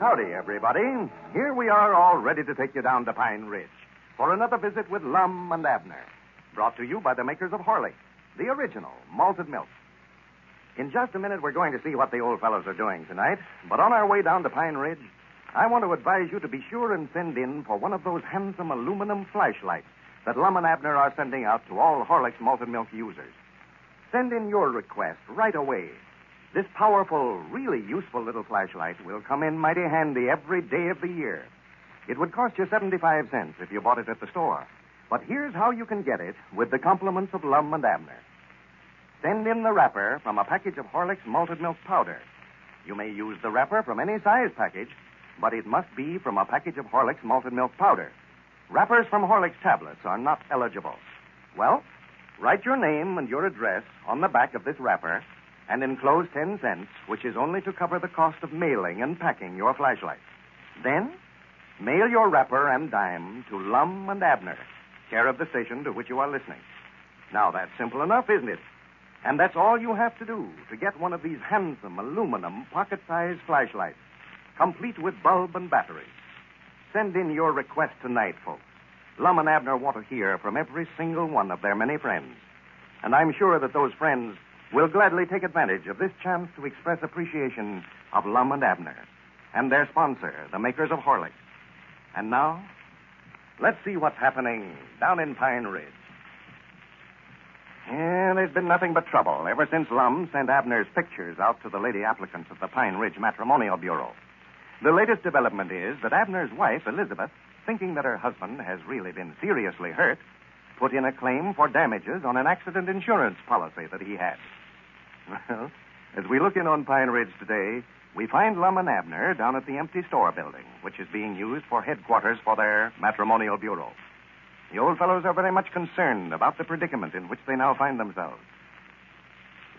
Howdy, everybody. Here we are, all ready to take you down to Pine Ridge for another visit with Lum and Abner, brought to you by the makers of Horlicks, the original malted milk. In just a minute, we're going to see what the old fellows are doing tonight. But on our way down to Pine Ridge, I want to advise you to be sure and send in for one of those handsome aluminum flashlights that Lum and Abner are sending out to all Horlicks malted milk users. Send in your request right away. This powerful, really useful little flashlight will come in mighty handy every day of the year. It would cost you 75 cents if you bought it at the store. But here's how you can get it with the compliments of Lum and Abner. Send in the wrapper from a package of Horlicks malted milk powder. You may use the wrapper from any size package, but it must be from a package of Horlicks malted milk powder. Wrappers from Horlicks tablets are not eligible. Well, write your name and your address on the back of this wrapper and enclose 10 cents, which is only to cover the cost of mailing and packing your flashlight. Then, mail your wrapper and dime to Lum and Abner, care of the station to which you are listening. Now, that's simple enough, isn't it? And that's all you have to do to get one of these handsome aluminum pocket-sized flashlights, complete with bulb and battery. Send in your request tonight, folks. Lum and Abner want to hear from every single one of their many friends. And I'm sure that those friends will gladly take advantage of this chance to express appreciation of Lum and Abner and their sponsor, the makers of Horlicks. And now, let's see what's happening down in Pine Ridge. Yeah, there's been nothing but trouble ever since Lum sent Abner's pictures out to the lady applicants at the Pine Ridge Matrimonial Bureau. The latest development is that Abner's wife, Elizabeth, thinking that her husband has really been seriously hurt, put in a claim for damages on an accident insurance policy that he had. Well, as we look in on Pine Ridge today, we find Lum and Abner down at the empty store building, which is being used for headquarters for their matrimonial bureau. The old fellows are very much concerned about the predicament in which they now find themselves.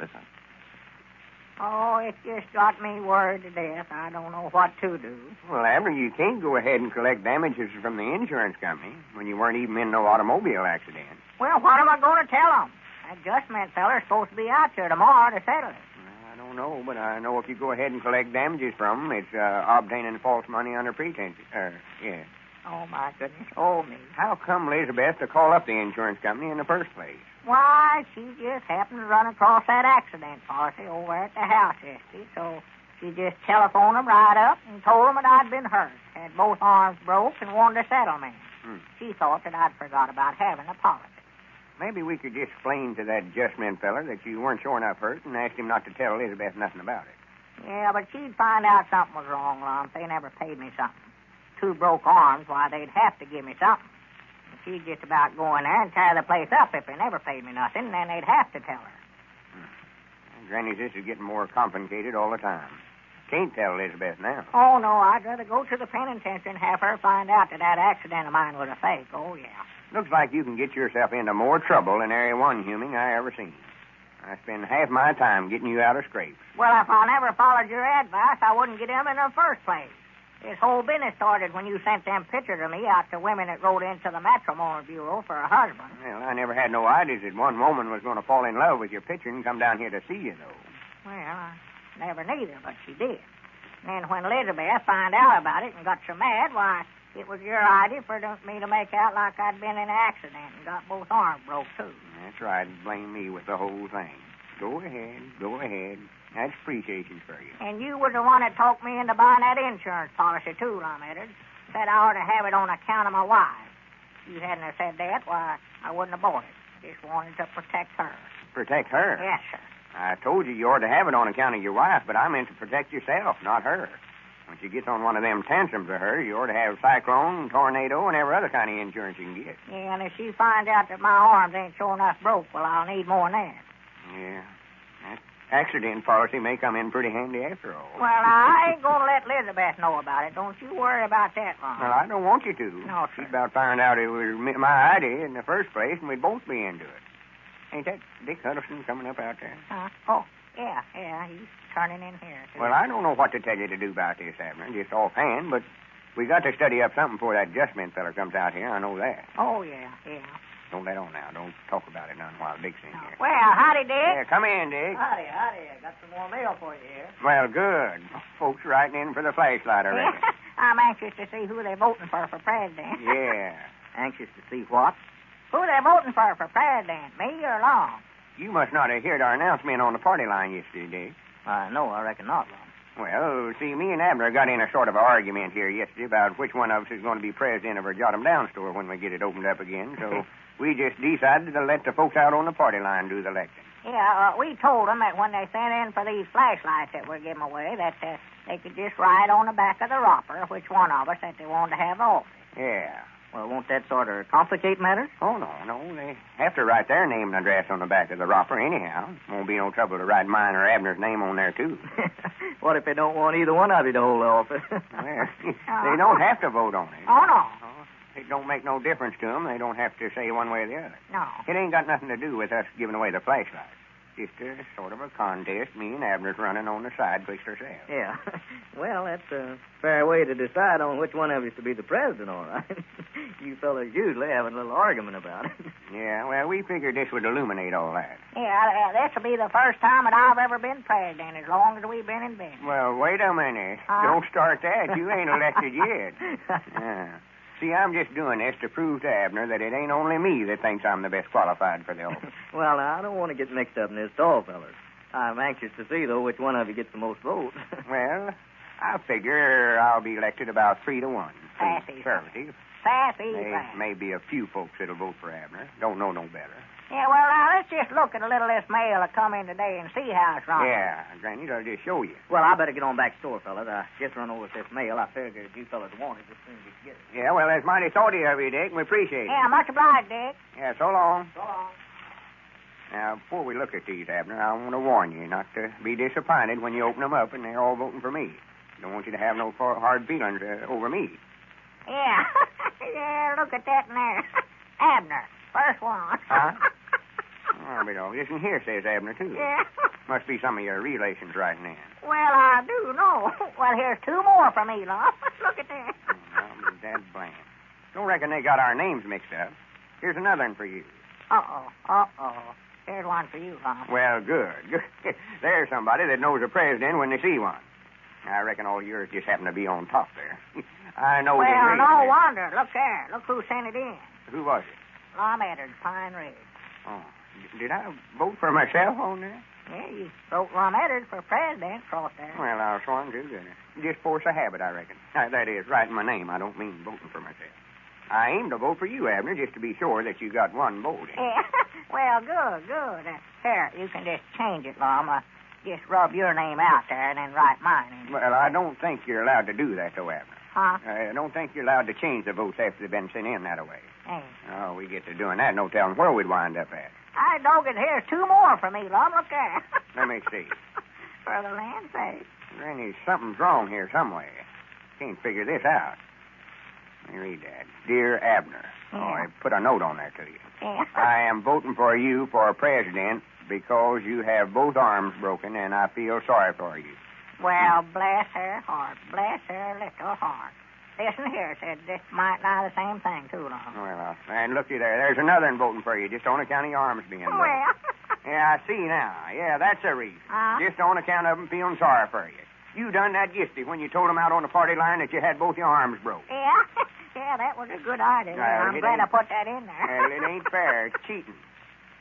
Listen. Oh, it just got me worried to death. I don't know what to do. Well, Abner, you can't go ahead and collect damages from the insurance company when you weren't even in no automobile accident. Well, what am I going to tell them? That adjustment feller's supposed to be out here tomorrow to settle it. I don't know, but I know if you go ahead and collect damages from them, it's obtaining false money under pretense. Yeah. Oh, my goodness. Oh, me. How come Elizabeth to call up the insurance company in the first place? Why, she just happened to run across that accident policy over at the house yesterday, so she just telephoned them right up and told them that I'd been hurt, had both arms broke, and wanted a settlement. She thought that I'd forgot about having a policy. Maybe we could just explain to that adjustment feller that you weren't sure enough hurt and ask him not to tell Elizabeth nothing about it. Yeah, but she'd find out something was wrong, Lum, if they never paid me something. 2 broke arms, why, they'd have to give me something. And she'd just about go in there and tear the place up if they never paid me nothing, and then they'd have to tell her. Granny, this is getting more complicated all the time. Can't tell Elizabeth now. Oh, no, I'd rather go to the penitentiary and have her find out that accident of mine was a fake. Oh, yeah. Looks like you can get yourself into more trouble than Area 1 human I ever seen. I spend half my time getting you out of scrapes. Well, if I never followed your advice, I wouldn't get him in the first place. This whole business started when you sent them pictures of me out to women that wrote into the matrimonial bureau for a husband. Well, I never had no ideas that one woman was going to fall in love with your picture and come down here to see you, though. Well, I never neither, but she did. And then when Elizabeth found out about it and got so mad, why, it was your idea for me to make out like I'd been in an accident and got both arms broke, too. That's right. Blame me with the whole thing. Go ahead. Go ahead. That's appreciation for you. And you was the one that talked me into buying that insurance policy, too, Lum Eddard. Said I ought to have it on account of my wife. If you hadn't have said that, why, I wouldn't have bought it. Just wanted to protect her. Protect her? Yes, sir. I told you ought to have it on account of your wife, but I meant to protect yourself, not her. When she gets on one of them tantrums of hers, you ought to have cyclone, tornado, and every other kind of insurance you can get. Yeah, and if she finds out that my arms ain't sure enough broke, well, I'll need more than that. Yeah. That accident policy may come in pretty handy after all. Well, I ain't going to let Elizabeth know about it. Don't you worry about that, Ron. Well, I don't want you to. No, sir. She'd about found out it was my idea in the first place, and we'd both be into it. Ain't that Dick Huddleston coming up out there? Oh, yeah, he's turning in here, too. Well, I don't know what to tell you to do about this, Abner, just offhand, but we got to study up something before that adjustment feller comes out here. I know that. Oh, yeah. Don't let on now. Don't talk about it none while Dick's in here. Well, howdy, Dick. Yeah, come in, Dick. Howdy. I got some more mail for you here. Well, good. Folks writing in for the flashlight, I reckon. I'm anxious to see who they're voting for president. Yeah. Anxious to see what? Who they're voting for president, me or Long? You must not have heard our announcement on the party line yesterday, Dick. No, I reckon not, Lum. Well, see, me and Abner got in a sort of argument here yesterday about which one of us is going to be president of our Jot Em Down Store when we get it opened up again, so we just decided to let the folks out on the party line do the electing. Yeah, we told them that when they sent in for these flashlights that we're giving away, that they could just write on the back of the wrapper which one of us that they wanted to have office. Yeah. Well, won't that sort of complicate matters? Oh, no. They have to write their name and address on the back of the wrapper anyhow. Won't be no trouble to write mine or Abner's name on there, too. What if they don't want either one of you to hold the office? Well, they don't have to vote on it. Oh, no. It don't make no difference to them. They don't have to say one way or the other. No. It ain't got nothing to do with us giving away the flashlights. Just a sort of a contest. Me and Abner's running on the side twixt ourselves. Yeah. Well, that's a fair way to decide on which one of you is to be the president, all right. You fellas usually have a little argument about it. Yeah, well, we figured this would illuminate all that. Yeah, this'll be the first time that I've ever been president as long as we've been in business. Well, wait a minute. Don't start that. You ain't elected yet. Yeah. See, I'm just doing this to prove to Abner that it ain't only me that thinks I'm the best qualified for the office. Well, now, I don't want to get mixed up in this at all, fellas. I'm anxious to see, though, which one of you gets the most votes. Well, I figure I'll be elected about 3-1. Sassy. Conservative. Sassy. May be a few folks that'll vote for Abner. Don't know no better. Yeah, well, now, let's just look at a little of this mail that come in today and see how it's run. Yeah, Granny, I'll just show you. Well, I better get on back store, fellas. I just run over with this mail. I figured you fellas want it as soon as you get it. Yeah, well, that's mighty thoughtful of you, Dick, and we appreciate it. Yeah, much obliged, Dick. Yeah, so long. So long. Now, before we look at these, Abner, I want to warn you not to be disappointed when you open them up and they're all voting for me. Don't want you to have no hard feelings over me. Yeah. Yeah, look at that in there. Abner, first one. Huh? Oh, but listen here, says Abner, too. Yeah. Must be some of your relations writing in. Well, I do know. Well, here's two more from Elon. Look at that. Well, that's bland. Don't reckon they got our names mixed up. Here's another one for you. Uh-oh. Here's one for you, Lon. Well, good. There's somebody that knows a president when they see one. I reckon all yours just happen to be on top there. I know they Well, raised no it. wonder. Look there. Look who sent it in. Who was it? Lom Eddard, Pine Ridge. Oh, did I vote for myself on there? Yeah, you wrote Lom Eddard for president across there. Well, I'll swan do that. Just force a habit, I reckon. That is, writing my name. I don't mean voting for myself. I aim to vote for you, Abner, just to be sure that you got one vote in. Yeah. Well, good. Here, you can just change it, Lom. Just rub your name out there and then write mine in. Well, I don't think you're allowed to do that, though, Abner. Huh? I don't think you're allowed to change the votes after they've been sent in that way. Hey. Oh, we get to doing that, no telling where we'd wind up at. I dog it. Here's two more from me, Lom. Look there. Let me see. For the land's sake. Granny, something's wrong here somewhere. Can't figure this out. Let me read that. Dear Abner. Yeah. Oh, I put a note on there to you. Yeah. I am voting for you for president because you have both arms broken, and I feel sorry for you. Well, bless her heart. Bless her little heart. Listen here, said this might lie the same thing, too, Lom. Well, and looky there. There's another one voting for you, just on account of your arms being broken. Well. Yeah, I see now. Yeah, that's the reason. Just on account of them feeling sorry for you. You done that yesterday when you told them out on the party line that you had both your arms broke. Yeah? Yeah, that was a good idea. I'm glad I put that in there. Well, it ain't fair. It's cheating.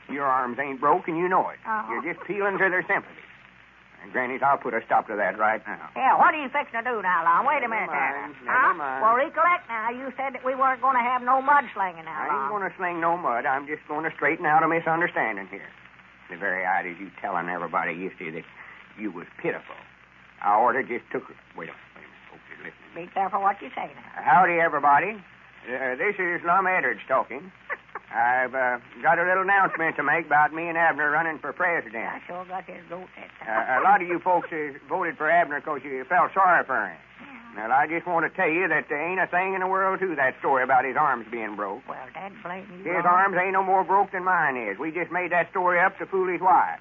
Your arms ain't broke, and you know it. Uh-huh. You're just peeling to their sympathy. And, Grannies, I'll put a stop to that right now. Yeah, what are you fixing to do now, Lom? Wait a minute there. Never mind. Well, recollect now, you said that we weren't going to have no mudslinging now, I ain't Lom. going to sling no mud. I'm just going to straighten out a misunderstanding here. The very idea you telling everybody yesterday that you was pitiful. I order just took her. Wait a minute. Folks are listening. Be careful what you say now. Howdy, everybody. This is Lum Eddard talking. I've got a little announcement to make about me and Abner running for president. I sure got his goat that time. A lot of you folks voted for Abner because you felt sorry for him. Well, I just want to tell you that there ain't a thing in the world to that story about his arms being broke. Well, that blame you. His Lom. arms ain't no more broke than mine is. We just made that story up to fool his wife.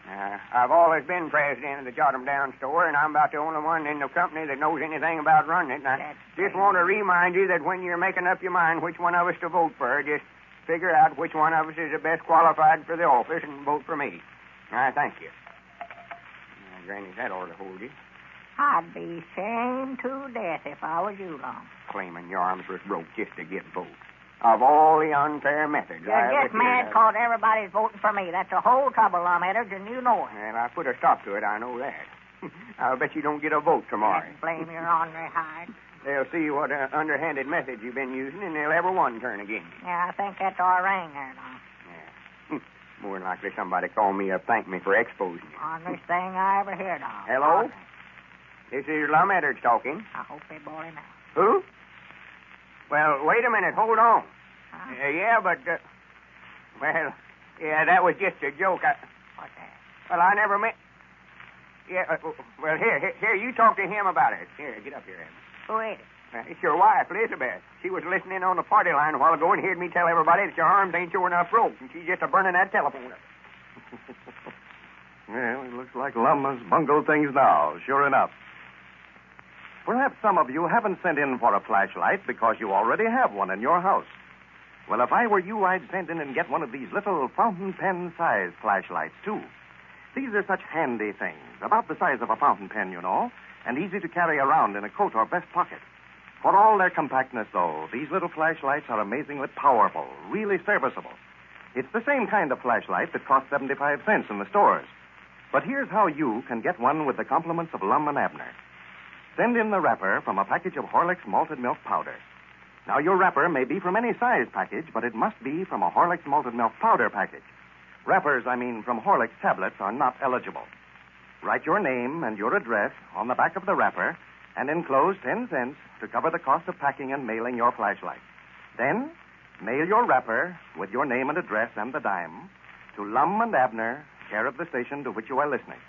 I've always been president of the Jot Em Down Store, and I'm about the only one in the company that knows anything about running it. And I just want to remind you that when you're making up your mind which one of us to vote for, just figure out which one of us is the best qualified for the office and vote for me. I thank you. Granny, that ought to hold you. I'd be shamed to death if I was you, Lum. Claiming your arms was broke just to get votes. Of all the unfair methods You're just mad because everybody's voting for me. That's the whole trouble, Lum Eddard, and you know it. Well, I put a stop to it, I know that. I'll bet you don't get a vote tomorrow. Blame your ornery hide. They'll see what underhanded methods you've been using, and they'll ever one turn against you. Yeah, I think that's our ring there, Lum. Yeah. More than likely somebody call me up, thank me for exposing you. Honest thing I ever heard of. Hello? This is Lum Eddard talking. I hope they bought him out. Who? Well, wait a minute. Hold on. Huh? Yeah, but, well, yeah, that was just a joke. What's that? Well, I never meant... Yeah, well, here, you talk to him about it. Here, get up here, Abner. Who is it? It's your wife, Elizabeth. She was listening on the party line a while ago and heard me tell everybody that your arms ain't sure enough broke, and she's just a-burning that telephone up. Well, it looks like Lum has bungled things now, sure enough. Perhaps some of you haven't sent in for a flashlight because you already have one in your house. Well, if I were you, I'd send in and get one of these little fountain pen-sized flashlights, too. These are such handy things, about the size of a fountain pen, you know, and easy to carry around in a coat or vest pocket. For all their compactness, though, these little flashlights are amazingly powerful, really serviceable. It's the same kind of flashlight that costs 75 cents in the stores. But here's how you can get one with the compliments of Lum and Abner. Send in the wrapper from a package of Horlick's malted milk powder. Now, your wrapper may be from any size package, but it must be from a Horlick's malted milk powder package. Wrappers, from Horlick's tablets are not eligible. Write your name and your address on the back of the wrapper and enclose 10 cents to cover the cost of packing and mailing your flashlight. Then, mail your wrapper with your name and address and the dime to Lum and Abner, care of the station to which you are listening.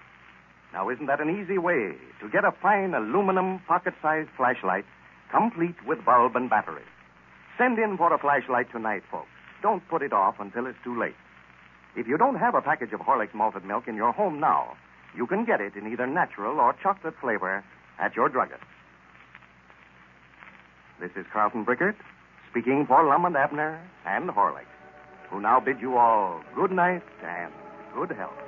Now, isn't that an easy way to get a fine aluminum pocket-sized flashlight complete with bulb and battery? Send in for a flashlight tonight, folks. Don't put it off until it's too late. If you don't have a package of Horlick's malted milk in your home now, you can get it in either natural or chocolate flavor at your druggist. This is Carlton Brickert, speaking for Lum and Abner and Horlick, who now bid you all good night and good health.